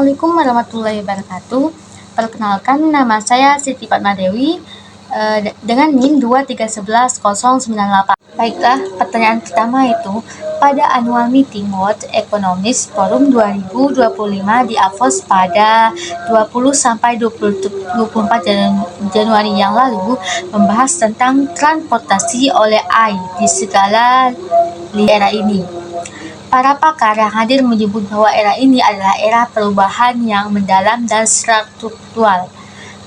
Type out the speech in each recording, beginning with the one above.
Assalamualaikum warahmatullahi wabarakatuh. Perkenalkan, nama saya Siti Fatmadewi dengan NIM 2311098. Baiklah, pertanyaan pertama itu, pada annual meeting World Economist Forum 2025 di Davos pada 20-24 Januari yang lalu membahas tentang transportasi oleh AI di segala era ini. Para pakar yang hadir menyebut bahwa era ini adalah era perubahan yang mendalam dan struktural.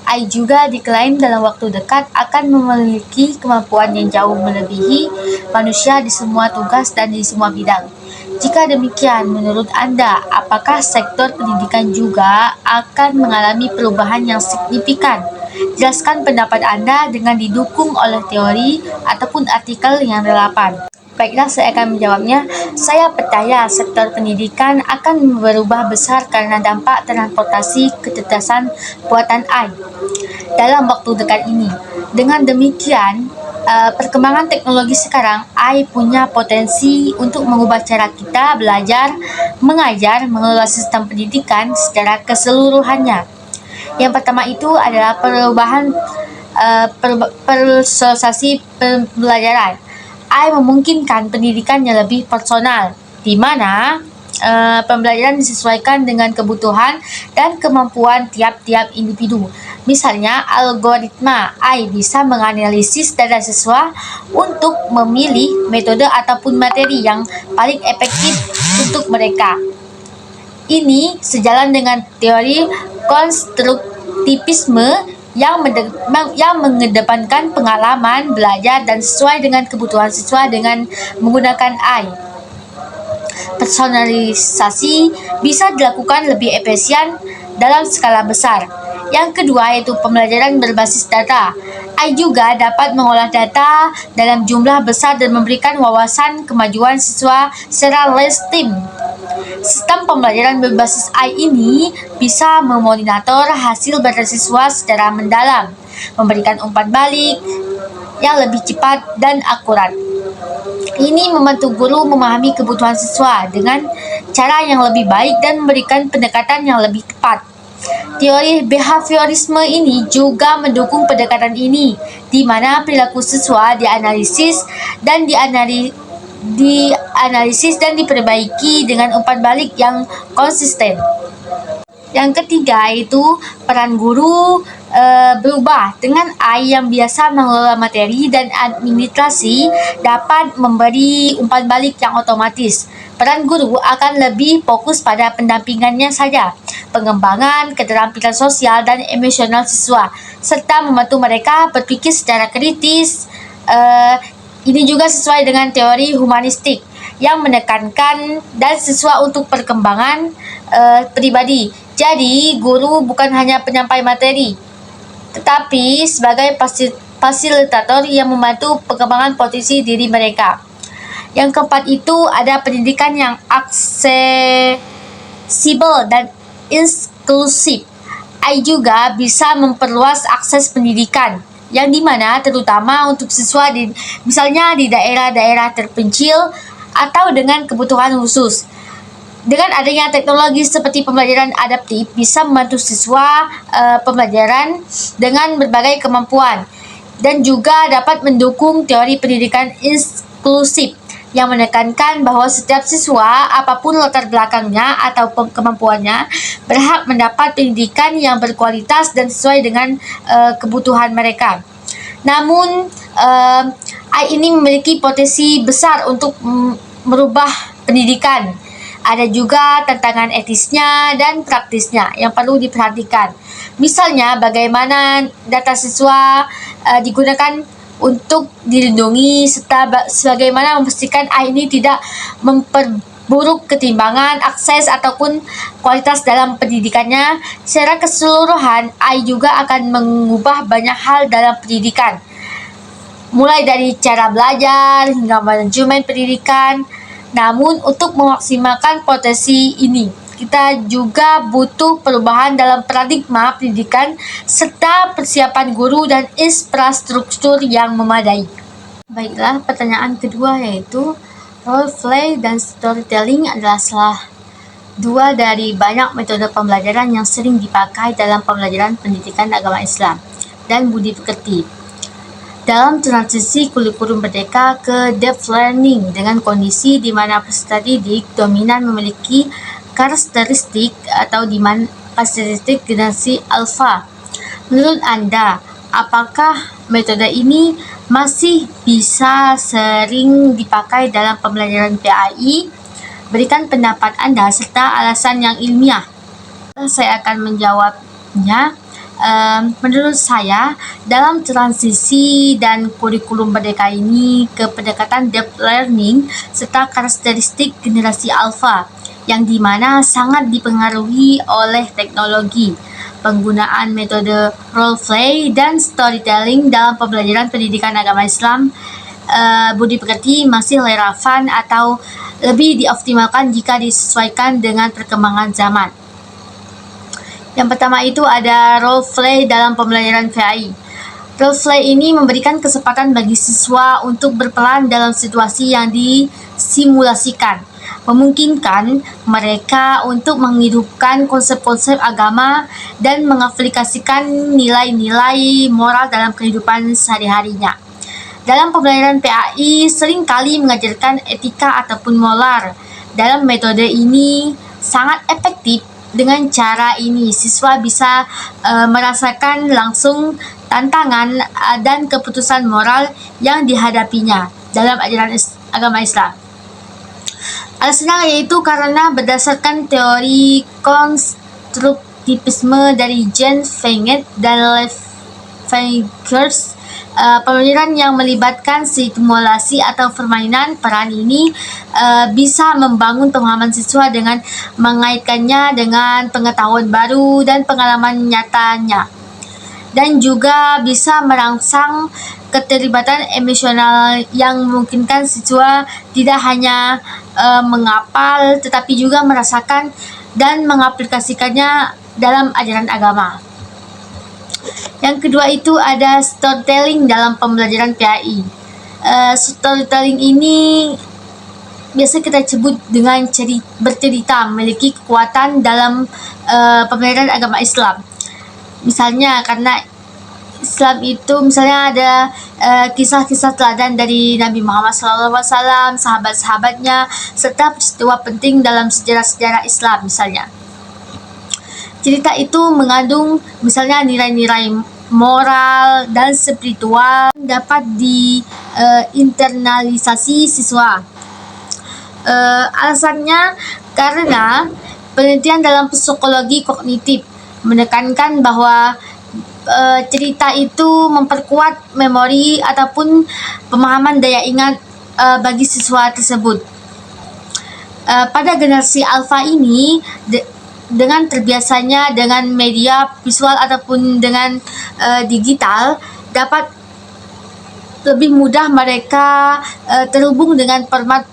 AI juga diklaim dalam waktu dekat akan memiliki kemampuan yang jauh melebihi manusia di semua tugas dan di semua bidang. Jika demikian, menurut Anda, apakah sektor pendidikan juga akan mengalami perubahan yang signifikan? Jelaskan pendapat Anda dengan didukung oleh teori ataupun artikel yang relevan. Baiklah, saya akan menjawabnya. Saya percaya sektor pendidikan akan berubah besar karena dampak transportasi kecerdasan buatan AI dalam waktu dekat ini. Dengan demikian, perkembangan teknologi sekarang, AI punya potensi untuk mengubah cara kita belajar, mengajar, mengelola sistem pendidikan secara keseluruhannya. Yang pertama itu adalah perubahan personalisasi pembelajaran. AI memungkinkan pendidikan yang lebih personal, di mana pembelajaran disesuaikan dengan kebutuhan dan kemampuan tiap-tiap individu. Misalnya, algoritma AI bisa menganalisis data siswa untuk memilih metode ataupun materi yang paling efektif untuk mereka. Ini sejalan dengan teori konstruktivisme yang mengedepankan pengalaman belajar dan sesuai dengan kebutuhan siswa dengan menggunakan AI. Personalisasi bisa dilakukan lebih efisien dalam skala besar. Yang kedua yaitu pembelajaran berbasis data. AI juga dapat mengolah data dalam jumlah besar dan memberikan wawasan kemajuan siswa secara real-time. Sistem pembelajaran berbasis AI ini bisa memonitor hasil belajar siswa secara mendalam, memberikan umpan balik yang lebih cepat dan akurat. Ini membantu guru memahami kebutuhan siswa dengan cara yang lebih baik dan memberikan pendekatan yang lebih tepat. Teori behaviorisme ini juga mendukung pendekatan ini, di mana perilaku siswa dianalisis dan diperbaiki dengan umpan balik yang konsisten. Yang ketiga yaitu peran guru berubah. Dengan AI yang biasa mengelola materi dan administrasi dapat memberi umpan balik yang otomatis. Peran guru akan lebih fokus pada pendampingannya saja, pengembangan keterampilan sosial dan emosional siswa, serta membantu mereka berpikir secara kritis. Ini juga sesuai dengan teori humanistik yang menekankan dan siswa untuk perkembangan pribadi. Jadi, guru bukan hanya penyampai materi, tetapi sebagai fasilitator yang membantu pengembangan potensi diri mereka. Yang keempat itu ada pendidikan yang aksesibel dan inklusif. AI juga bisa memperluas akses pendidikan, yang dimana terutama untuk siswa misalnya di daerah-daerah terpencil atau dengan kebutuhan khusus. Dengan adanya teknologi seperti pembelajaran adaptif bisa membantu siswa pembelajaran dengan berbagai kemampuan dan juga dapat mendukung teori pendidikan inklusif yang menekankan bahwa setiap siswa, apapun latar belakangnya atau kemampuannya, berhak mendapat pendidikan yang berkualitas dan sesuai dengan kebutuhan mereka. Namun, AI ini memiliki potensi besar untuk merubah pendidikan. Ada juga tantangan etisnya dan praktisnya yang perlu diperhatikan. Misalnya, bagaimana data siswa digunakan untuk dilindungi, serta bagaimana memastikan AI ini tidak memperburuk ketimbangan, akses, ataupun kualitas dalam pendidikannya. Secara keseluruhan, AI juga akan mengubah banyak hal dalam pendidikan, mulai dari cara belajar hingga manajemen pendidikan. Namun, untuk memaksimalkan potensi ini, kita juga butuh perubahan dalam paradigma pendidikan serta persiapan guru dan infrastruktur yang memadai. Baiklah, pertanyaan kedua yaitu role play dan storytelling adalah salah dua dari banyak metode pembelajaran yang sering dipakai dalam pembelajaran pendidikan agama Islam dan budi pekerti. Dalam transisi kurikulum merdeka ke deep learning dengan kondisi di mana peserta didik dominan memiliki karakteristik generasi alfa. Menurut Anda, apakah metode ini masih bisa sering dipakai dalam pembelajaran PAI? Berikan pendapat Anda serta alasan yang ilmiah. Saya akan menjawabnya. Menurut saya, dalam transisi dan kurikulum merdeka ini ke pendekatan deep learning serta karakteristik generasi alfa yang dimana sangat dipengaruhi oleh teknologi. Penggunaan metode role play dan storytelling dalam pembelajaran pendidikan agama Islam budi pekerti masih relevan atau lebih dioptimalkan jika disesuaikan dengan perkembangan zaman. Yang pertama itu ada role play dalam pembelajaran PAI. Role play ini memberikan kesempatan bagi siswa untuk berperan dalam situasi yang disimulasikan, memungkinkan mereka untuk menghidupkan konsep-konsep agama dan mengaplikasikan nilai-nilai moral dalam kehidupan sehari-harinya. Dalam pembelajaran PAI seringkali mengajarkan etika ataupun moral. Dalam metode ini sangat efektif. Dengan cara ini, siswa bisa merasakan langsung tantangan dan keputusan moral yang dihadapinya dalam ajaran agama Islam. Alasannya yaitu karena berdasarkan teori konstruktivisme dari Jean Piaget dan Lev Vygotsky, pembelajaran yang melibatkan simulasi atau permainan peran ini bisa membangun pemahaman siswa dengan mengaitkannya dengan pengetahuan baru dan pengalaman nyatanya, dan juga bisa merangsang keterlibatan emosional yang memungkinkan siswa tidak hanya menghafal tetapi juga merasakan dan mengaplikasikannya dalam ajaran agama. Yang kedua itu ada storytelling dalam pembelajaran PAI. Storytelling ini biasa kita sebut dengan bercerita, memiliki kekuatan dalam pembelajaran agama Islam. Misalnya karena Islam itu misalnya ada kisah-kisah teladan dari Nabi Muhammad SAW, sahabat-sahabatnya, serta peristiwa penting dalam sejarah-sejarah Islam misalnya. Cerita itu mengandung misalnya nilai-nilai moral dan spiritual dapat diinternalisasi siswa. Alasannya karena penelitian dalam psikologi kognitif menekankan bahwa cerita itu memperkuat memori ataupun pemahaman daya ingat bagi siswa tersebut. Pada generasi alfa ini, dengan terbiasanya dengan media visual ataupun dengan digital, dapat lebih mudah mereka terhubung dengan format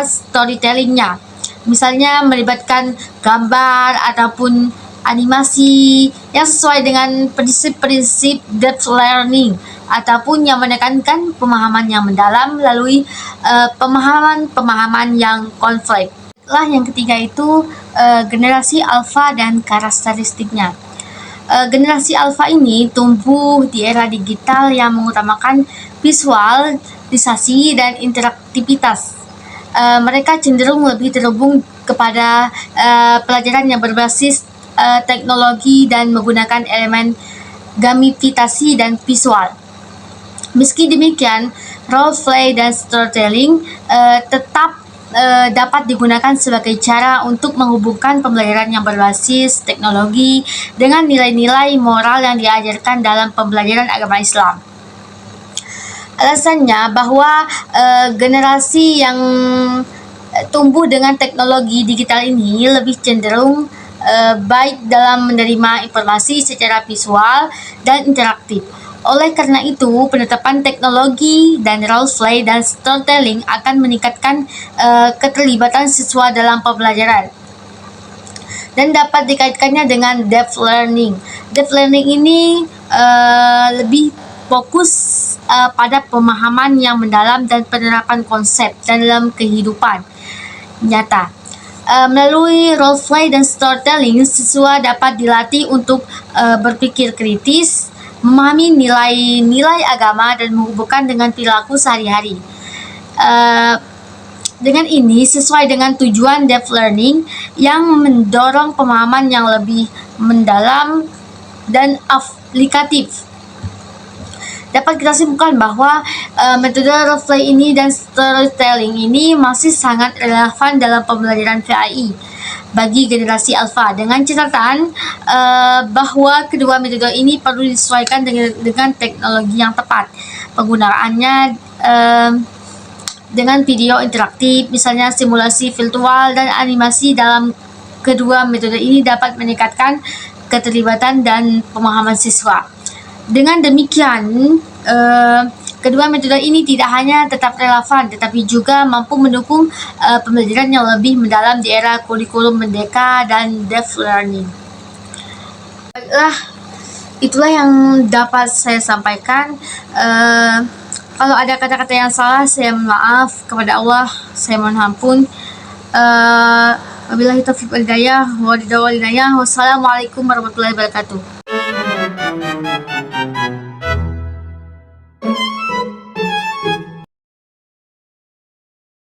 storytellingnya. Misalnya melibatkan gambar ataupun animasi yang sesuai dengan prinsip-prinsip deep learning ataupun yang menekankan pemahaman yang mendalam melalui pemahaman yang konflik. Yang ketiga itu generasi alfa dan karakteristiknya. Generasi alfa ini tumbuh di era digital yang mengutamakan visualisasi dan interaktivitas. Mereka cenderung lebih terhubung kepada pelajaran yang berbasis teknologi dan menggunakan elemen gamifikasi dan visual. Meski demikian, role play dan storytelling tetap dapat digunakan sebagai cara untuk menghubungkan pembelajaran yang berbasis teknologi dengan nilai-nilai moral yang diajarkan dalam pembelajaran agama Islam. Alasannya bahwa generasi yang tumbuh dengan teknologi digital ini lebih cenderung baik dalam menerima informasi secara visual dan interaktif. Oleh karena itu, penetapan teknologi dan role play dan storytelling akan meningkatkan keterlibatan siswa dalam pembelajaran dan dapat dikaitkannya dengan deep learning. Deep learning ini lebih fokus pada pemahaman yang mendalam dan penerapan konsep dalam kehidupan nyata. Melalui role play dan storytelling, siswa dapat dilatih untuk berpikir kritis, memahami nilai-nilai agama, dan menghubungkan dengan perilaku sehari-hari. Dengan ini sesuai dengan tujuan deep learning yang mendorong pemahaman yang lebih mendalam dan aplikatif. Dapat kita simpulkan bahwa metode role play ini dan storytelling ini masih sangat relevan dalam pembelajaran VAI bagi generasi alfa, dengan catatan bahwa kedua metode ini perlu disesuaikan dengan teknologi yang tepat. Penggunaannya dengan video interaktif, misalnya simulasi virtual dan animasi dalam kedua metode ini dapat meningkatkan keterlibatan dan pemahaman siswa. Dengan demikian, kedua metode ini tidak hanya tetap relevan, tetapi juga mampu mendukung pembelajaran yang lebih mendalam di era kurikulum merdeka dan deep learning. Baiklah, itulah yang dapat saya sampaikan. Kalau ada kata-kata yang salah, saya mohon maaf. Kepada Allah, saya mohon ampun. Wabillahi taufiq wal hidayah. Wassalamualaikum warahmatullahi wabarakatuh.